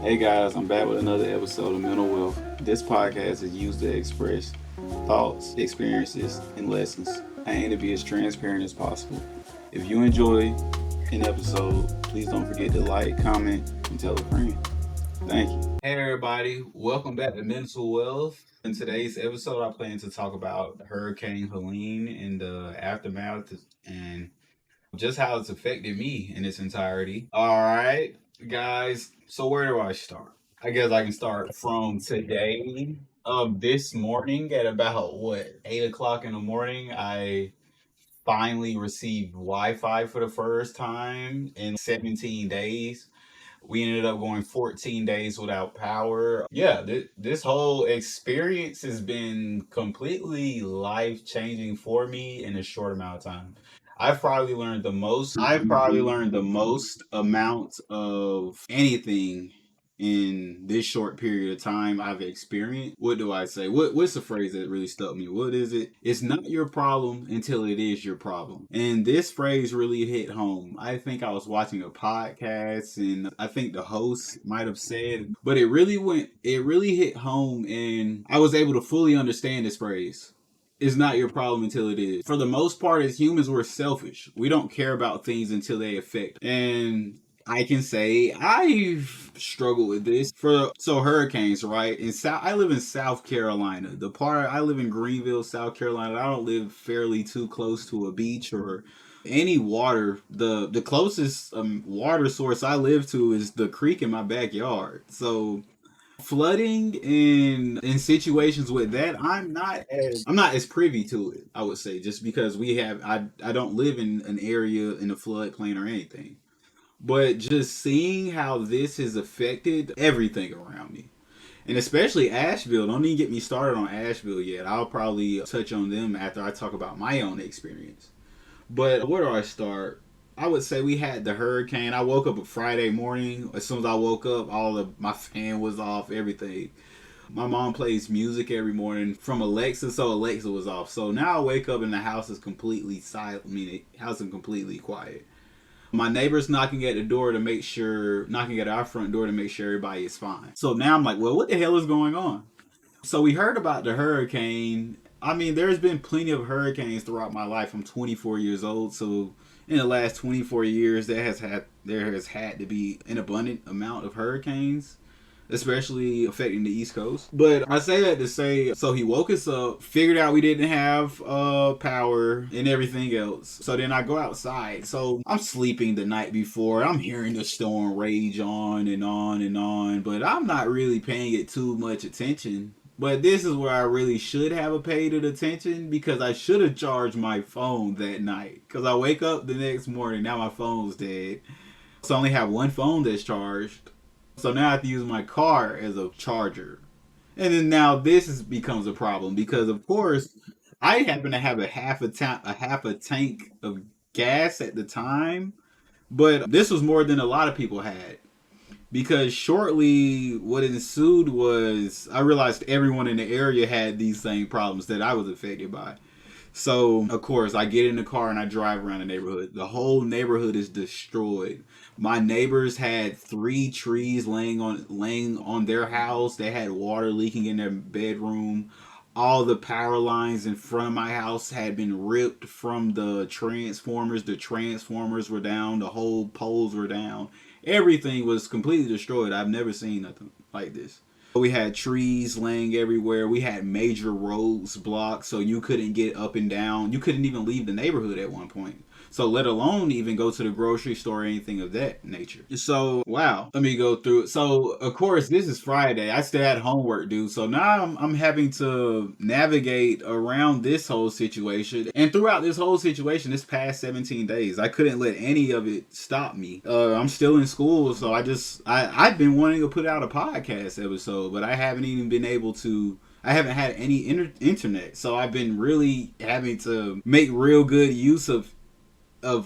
Hey guys, I'm back with another episode of Mental Wealth. This podcast is used to express thoughts, experiences, and lessons. I aim to be as transparent as possible. If you enjoy an episode, please don't forget to like, comment, and tell a friend. Thank you. Hey everybody, welcome back to Mental Wealth. In today's episode, I plan to talk about Hurricane Helene and the aftermath and just how it's affected me in its entirety. All right, guys. So where do I start? I guess I can start from today. This morning at about 8 o'clock in the morning, I finally received Wi-Fi for the first time in 17 days. We ended up going 14 days without power. Yeah, this whole experience has been completely life changing for me in a short amount of time. I've probably learned the most amount of anything in this short period of time I've experienced. What do I say? What's the phrase that really stuck me? What is it? It's not your problem until it is your problem. And this phrase really hit home. I think I was watching a podcast and I think the host might have said, but it really hit home and I was able to fully understand this phrase. It's not your problem until it is. For the most part, as humans, we're selfish. We don't care about things until they affect. And I can say I've struggled with this so hurricanes, right? I live in South Carolina. The part I live in Greenville, South Carolina. I don't live fairly too close to a beach or any water. The closest water source I live to is the creek in my backyard. So flooding in situations with that, I'm not as privy to it, I would say, just because I don't live in an area in a floodplain or anything. But just seeing how this has affected everything around me. And especially Asheville. Don't even get me started on Asheville yet. I'll probably touch on them after I talk about my own experience. But where do I start? I would say we had the hurricane. I woke up a Friday morning. As soon as I woke up, all of my fan was off, everything. My mom plays music every morning from Alexa, so Alexa was off. So now I wake up and the house is completely silent. I mean, the house is completely quiet. My neighbor's knocking at our front door to make sure everybody is fine. So now I'm like, well, what the hell is going on? So we heard about the hurricane. I mean, there's been plenty of hurricanes throughout my life. I'm 24 years old, so in the last 24 years, there has had to be an abundant amount of hurricanes, especially affecting the East Coast. But I say that to say, so he woke us up, figured out we didn't have power and everything else. So then I go outside. So I'm sleeping the night before. I'm hearing the storm rage on and on and on, but I'm not really paying it too much attention. But this is where I really should have paid it attention because I should have charged my phone that night. Because I wake up the next morning, now my phone's dead. So I only have one phone that's charged. So now I have to use my car as a charger. And then now becomes a problem because of course I happen to have a half a tank of gas at the time, but this was more than a lot of people had because shortly what ensued was I realized everyone in the area had these same problems that I was affected by. So, of course, I get in the car and I drive around the neighborhood. The whole neighborhood is destroyed. My neighbors had 3 trees laying on their house. They had water leaking in their bedroom. All the power lines in front of my house had been ripped from the transformers. The transformers were down. The whole poles were down. Everything was completely destroyed. I've never seen nothing like this. We had trees laying everywhere. We had major roads blocked, so you couldn't get up and down. You couldn't even leave the neighborhood at one point. So let alone even go to the grocery store or anything of that nature. So wow, let me go through it. So of course this is Friday. I still had homework due. So now I'm having to navigate around this whole situation. And throughout this whole situation, this past 17 days, I couldn't let any of it stop me. I'm still in school, so I've been wanting to put out a podcast episode, but I haven't even been able to. I haven't had any internet, so I've been really having to make real good use of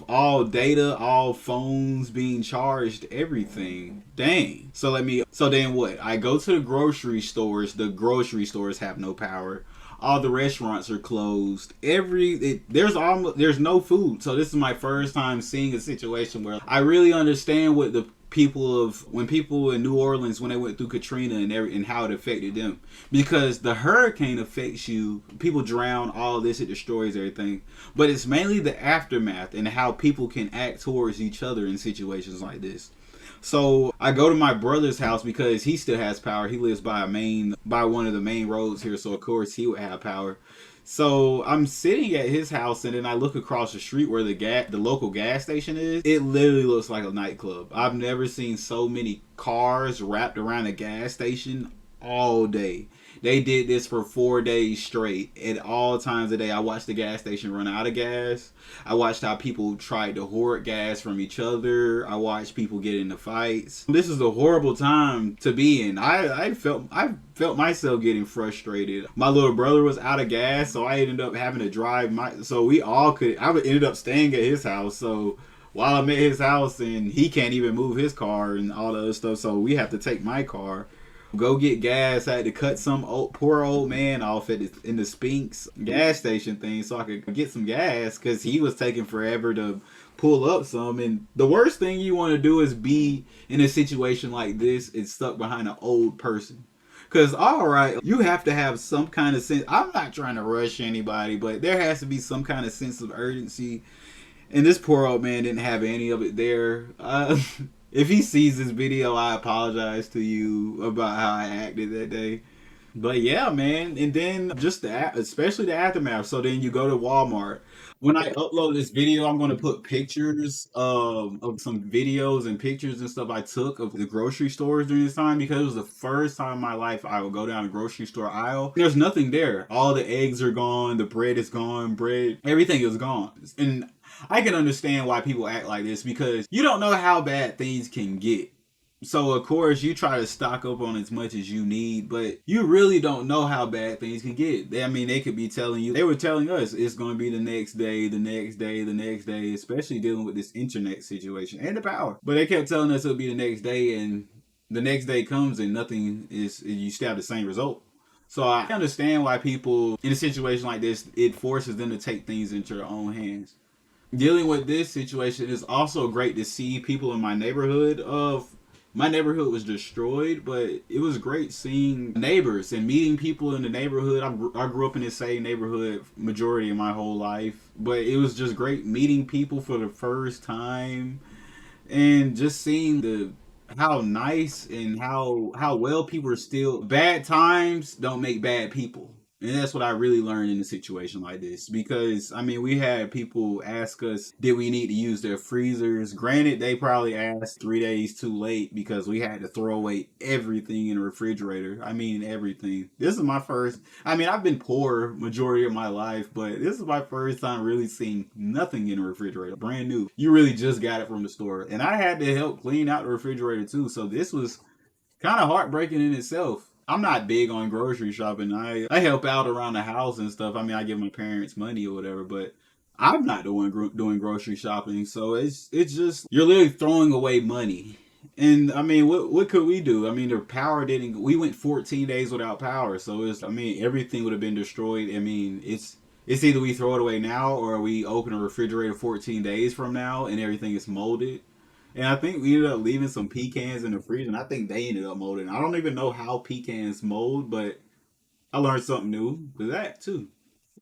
all data, all phones being charged, everything. Dang. So then what? I go to the grocery stores. The grocery stores have no power. All the restaurants are closed. There's no food. So this is my first time seeing a situation where I really understand what when people in New Orleans when they went through Katrina and how it affected them, because the hurricane affects you, people drown, all this, it destroys everything, but it's mainly the aftermath and how people can act towards each other in situations like this. So I go to my brother's house because he still has power. He lives by one of the main roads here, so of course he would have power. So I'm sitting at his house, and then I look across the street where the local gas station is. It literally looks like a nightclub. I've never seen so many cars wrapped around a gas station all day. They did this for 4 days straight. At all times of day, I watched the gas station run out of gas. I watched how people tried to hoard gas from each other. I watched people get into fights. This is a horrible time to be in. I felt myself getting frustrated. My little brother was out of gas, so I ended up having to drive so we all could. I ended up staying at his house. So while I'm at his house and he can't even move his car and all the other stuff, so we have to take my car. Go get gas. I had to cut some poor old man off in the Spinks gas station thing so I could get some gas because he was taking forever to pull up some. And the worst thing you want to do is be in a situation like this and stuck behind an old person. Because, all right, you have to have some kind of sense. I'm not trying to rush anybody, but there has to be some kind of sense of urgency. And this poor old man didn't have any of it there. If he sees this video, I apologize to you about how I acted that day. But yeah, man. And then just especially the aftermath. So then you go to Walmart. When I upload this video, I'm going to put pictures of some videos and pictures and stuff I took of the grocery stores during this time, because it was the first time in my life I would go down the grocery store aisle. There's nothing there. All the eggs are gone. The bread is gone. Everything is gone. And I can understand why people act like this, because you don't know how bad things can get. So of course you try to stock up on as much as you need, but you really don't know how bad things can get. They could be telling you, they were telling us it's going to be the next day, the next day, the next day, especially dealing with this internet situation and the power. But they kept telling us it'll be the next day, and the next day comes and nothing is, you still have the same result. So I understand why people in a situation like this, it forces them to take things into their own hands. Dealing with this situation is also great to see people in my neighborhood. My neighborhood was destroyed, but it was great seeing neighbors and meeting people in the neighborhood. I grew up in the same neighborhood majority of my whole life, but it was just great meeting people for the first time and just seeing how nice and how well people are still. Bad times don't make bad people. And that's what I really learned in a situation like this. Because, I mean, we had people ask us, did we need to use their freezers? Granted, they probably asked 3 days too late because we had to throw away everything in the refrigerator. I mean, everything. This is my first, I mean, I've been poor majority of my life, but this is my first time really seeing nothing in the refrigerator. Brand new. You really just got it from the store. And I had to help clean out the refrigerator too. So this was kind of heartbreaking in itself. I'm not big on grocery shopping. I help out around the house and stuff. I mean, I give my parents money or whatever, but I'm not the one doing grocery shopping. So it's just, you're literally throwing away money. And I mean, what could we do? I mean, the power didn't. We went 14 days without power, so I mean, everything would have been destroyed. I mean, it's either we throw it away now or we open a refrigerator 14 days from now and everything is molded. And I think we ended up leaving some pecans in the freezer, and I think they ended up molding. I don't even know how pecans mold, but I learned something new with that too.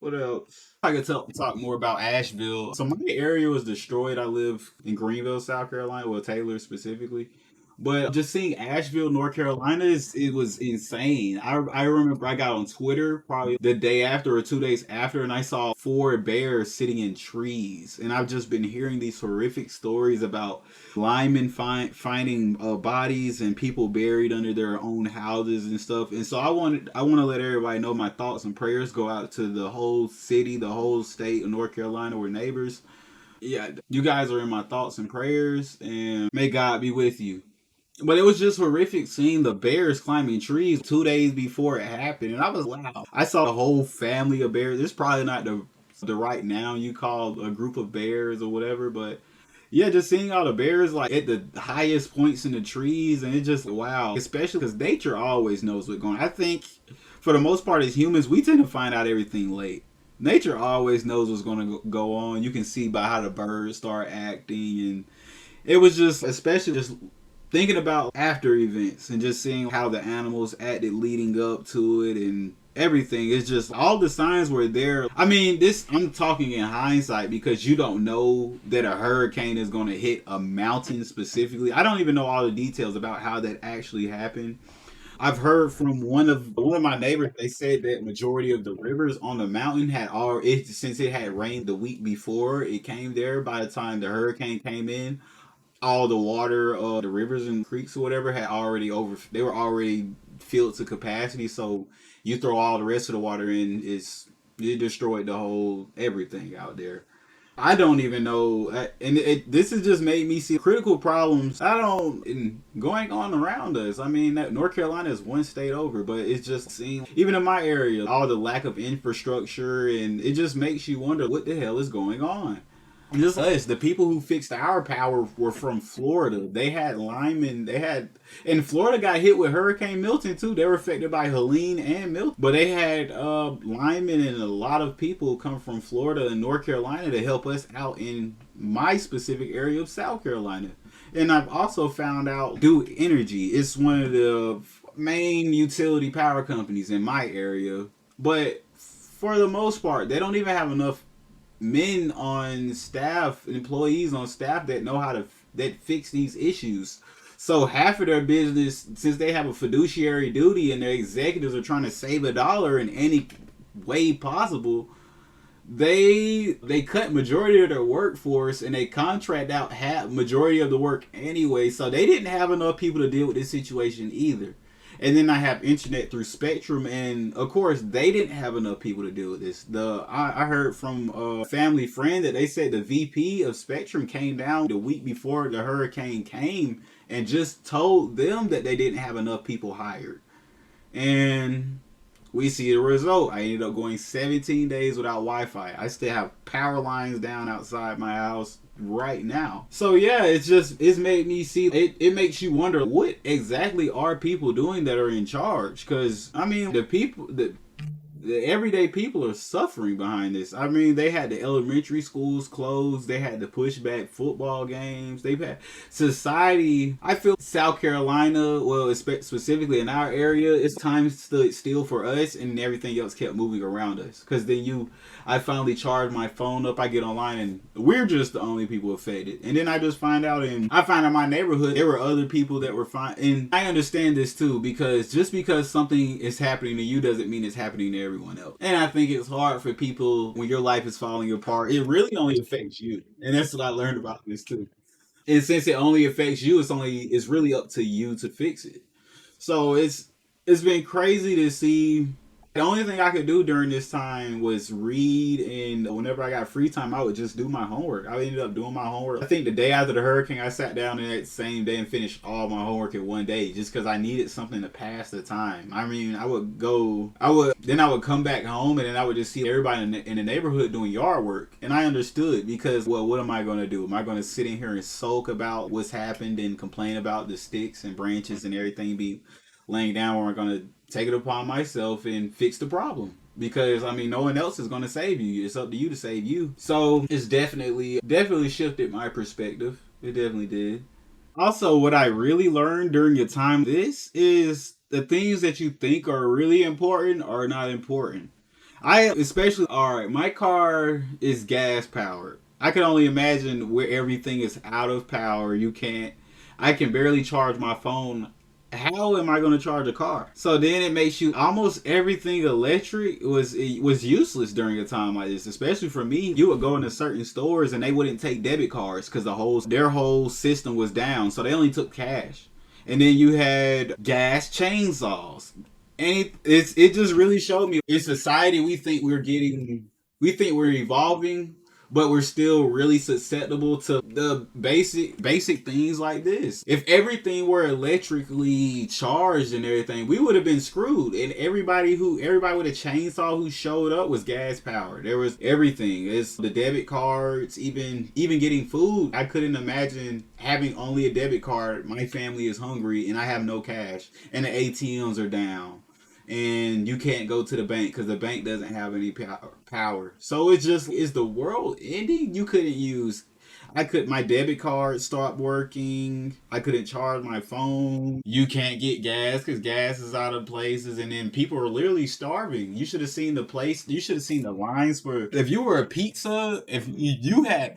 What else? I could talk more about Asheville. So my area was destroyed. I live in Greenville, South Carolina, well, Taylor specifically. But just seeing Asheville, North Carolina, it was insane. I remember I got on Twitter probably the day after or 2 days after, and I saw 4 bears sitting in trees. And I've just been hearing these horrific stories about linemen finding bodies and people buried under their own houses and stuff. And so I want to let everybody know my thoughts and prayers go out to the whole city, the whole state of North Carolina. We're neighbors. Yeah, you guys are in my thoughts and prayers, and may God be with you. But it was just horrific seeing the bears climbing trees 2 days before it happened. And I was, wow. I saw a whole family of bears. It's probably not the right noun you call a group of bears or whatever. But yeah, just seeing all the bears like at the highest points in the trees. And it just, wow. Especially because nature always knows what's going on. I think for the most part as humans, we tend to find out everything late. Nature always knows what's going to go on. You can see by how the birds start acting. And it was just, especially just thinking about after events and just seeing how the animals acted leading up to it and everything. It's just all the signs were there. I mean, this, I'm talking in hindsight because you don't know that a hurricane is going to hit a mountain specifically. I don't even know all the details about how that actually happened. I've heard from one of my neighbors. They said that majority of the rivers on the mountain had already, since it had rained the week before it came there. By the time the hurricane came in, all the water, the rivers and creeks or whatever had already over. They were already filled to capacity. So you throw all the rest of the water in, it destroyed the whole everything out there. I don't even know, and this has just made me see critical problems. I don't going on around us. I mean, North Carolina is one state over, but it's just seen even in my area all the lack of infrastructure, and it just makes you wonder what the hell is going on. Just us, the people who fixed our power were from Florida. They had Lyman. And Florida got hit with Hurricane Milton too. They were affected by Helene and Milton. But they had Lyman and a lot of people come from Florida and North Carolina to help us out in my specific area of South Carolina. And I've also found out Duke Energy. It's one of the main utility power companies in my area. But for the most part, they don't even have enough men on staff, employees on staff that know how to that fix these issues. So half of their business, since they have a fiduciary duty and their executives are trying to save a dollar in any way possible, they cut majority of their workforce and they contract out half majority of the work anyway. So they didn't have enough people to deal with this situation either. And then I have internet through Spectrum, and of course they didn't have enough people to deal with this. I heard from a family friend that they said the VP of Spectrum came down the week before the hurricane came and just told them that they didn't have enough people hired. And we see the result. I ended up going 17 days without Wi-Fi. I still have power lines down outside my house right now. So yeah, it's made me see it makes you wonder what exactly are people doing that are in charge, because I mean the everyday people are suffering behind this. I mean, they had the elementary schools closed. They had to push back football games. They've had society. I feel South Carolina, well, specifically in our area, it's time stood still for us, and everything else kept moving around us. Because I finally charge my phone up. I get online, and we're just the only people affected. And then I just find out, in my neighborhood, there were other people that were fine. And I understand this too, because just because something is happening to you doesn't mean it's happening to everyone else. And I think it's hard for people when your life is falling apart. It really only affects you, and that's what I learned about this too. And since it only affects you, it's really up to you to fix it. So it's been crazy to see. The only thing I could do during this time was read, and whenever I got free time, I would just do my homework. I ended up doing my homework. I think the day after the hurricane, I sat down in that same day and finished all my homework in one day, just because I needed something to pass the time. I mean, then I would come back home, and then I would just see everybody in the neighborhood doing yard work, and I understood because, well, what am I going to do? Am I going to sit in here and sulk about what's happened and complain about the sticks and branches and everything be laying down, or I'm going to take it upon myself and fix the problem? Because I mean, no one else is going to save you. It's up to you to save you. So it's definitely shifted my perspective. It definitely did. Also, what I really learned during your time, this is the things that you think are really important are not important. All right, my car is gas powered. I can only imagine where everything is out of power. I can barely charge my phone. How am I going to charge a car? So then it makes you almost everything electric was useless during a time like this. Especially for me, you would go into certain stores and they wouldn't take debit cards because their whole system was down. So they only took cash. And then you had gas chainsaws. And it just really showed me in society we think we're evolving, but we're still really susceptible to the basic things like this. If everything were electrically charged and everything, we would have been screwed. And everybody with a chainsaw who showed up was gas powered. There was everything. It's the debit cards, even getting food. I couldn't imagine having only a debit card. My family is hungry and I have no cash and the ATMs are down. And you can't go to the bank because the bank doesn't have any power. So is the world ending? You couldn't use. my debit card stopped working. I couldn't charge my phone. You can't get gas because gas is out of places, and then people are literally starving. You should have seen the place. You should have seen the lines for. If you were a pizza, if you had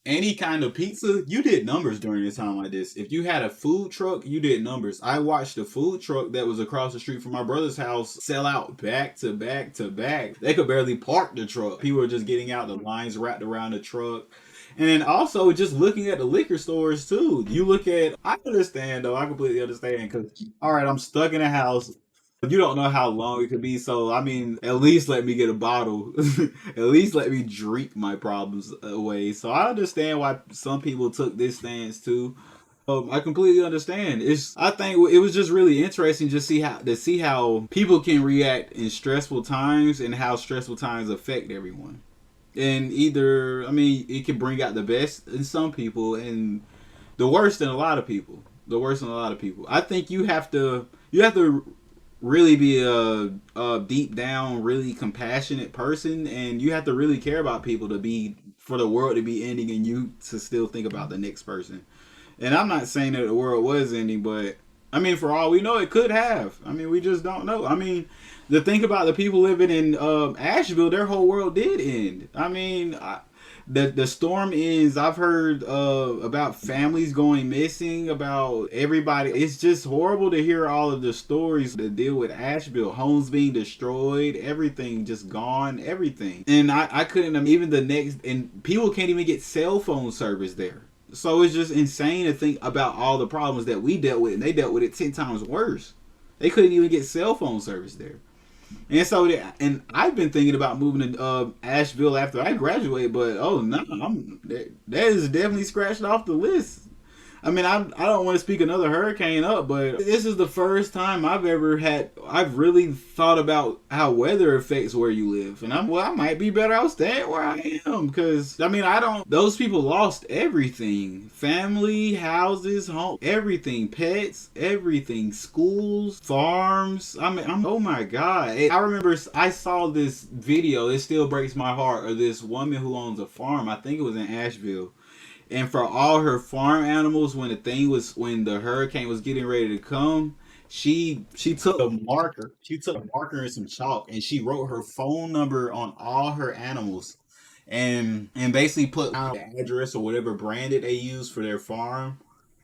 any kind of pizza, you did numbers during a time like this. If you had a food truck, you did numbers. I watched a food truck that was across the street from my brother's house sell out back to back to back. They could barely park the truck. People were just getting out, the lines wrapped around the truck. And then also just looking at the liquor stores too. You look at, I understand though, I completely understand because, all right, I'm stuck in a house. You don't know how long it could be, so I mean, at least let me get a bottle. At least let me drink my problems away. So I understand why some people took this stance too. I completely understand. I think it was just really interesting to see how people can react in stressful times and how stressful times affect everyone. And either, I mean, it can bring out the best in some people and the worst in a lot of people. I think you have to really be a deep down, really compassionate person, and you have to really care about people for the world to be ending and you to still think about the next person. And I'm not saying that the world was ending, but I mean, for all we know, it could have. I mean, we just don't know. I mean, to think about the people living in Asheville, their whole world did end. I mean, the storm ends. I've heard about families going missing, about everybody. It's just horrible to hear all of the stories that deal with Asheville. Homes being destroyed, everything just gone, everything. And I couldn't even and people can't even get cell phone service there. So it's just insane to think about all the problems that we dealt with, and they dealt with it 10 times worse. They couldn't even get cell phone service there. And so, and I've been thinking about moving to Asheville after I graduate, but oh no, that is definitely scratched off the list. I mean, I don't want to speak another hurricane up, but this is the first time I've really thought about how weather affects where you live. And I might be better off staying where I am, because, I mean, those people lost everything. Family, houses, home, everything, pets, everything, schools, farms. I mean, oh my God. I remember I saw this video, it still breaks my heart, of this woman who owns a farm. I think it was in Asheville. And for all her farm animals, when the hurricane was getting ready to come, she took a marker. She took a marker and some chalk, and she wrote her phone number on all her animals, and basically put the address or whatever brand that they use for their farm.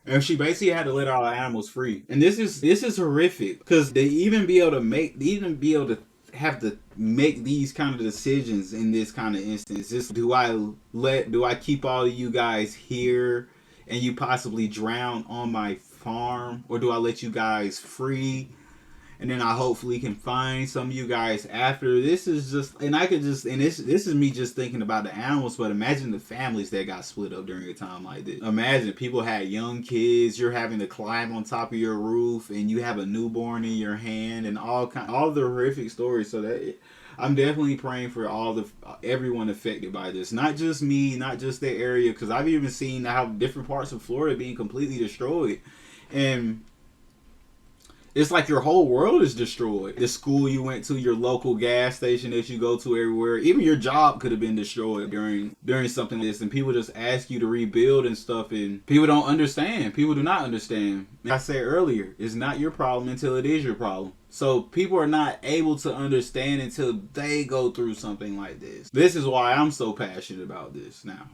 And she basically had to let all the animals free. And this is horrific, because they even be able to have to make these kind of decisions in this kind of instance. Just do I keep all of you guys here and you possibly drown on my farm, or do I let you guys free and then I hopefully can find some of you guys after? This is just, and this is me just thinking about the animals, but imagine the families that got split up during a time like this. Imagine people had young kids, you're having to climb on top of your roof, and you have a newborn in your hand, and all the horrific stories. So that I'm definitely praying for everyone affected by this, not just me, not just the area, because I've even seen how different parts of Florida being completely destroyed, and it's like your whole world is destroyed. The school you went to, your local gas station that you go to everywhere, even your job could have been destroyed during something like this. And people just ask you to rebuild and stuff, and people don't understand. People do not understand. Like I said earlier, it's not your problem until it is your problem. So people are not able to understand until they go through something like this. This is why I'm so passionate about this now.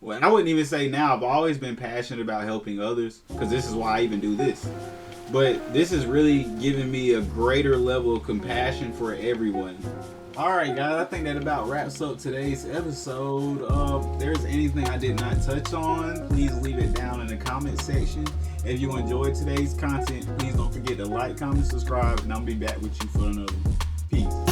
Well, I wouldn't even say now. I've always been passionate about helping others, because this is why I even do this. But this is really giving me a greater level of compassion for everyone. Alright guys, I think that about wraps up today's episode. If there's anything I did not touch on, please leave it down in the comment section. If you enjoyed today's content, please don't forget to like, comment, subscribe, and I'll be back with you for another one. Peace.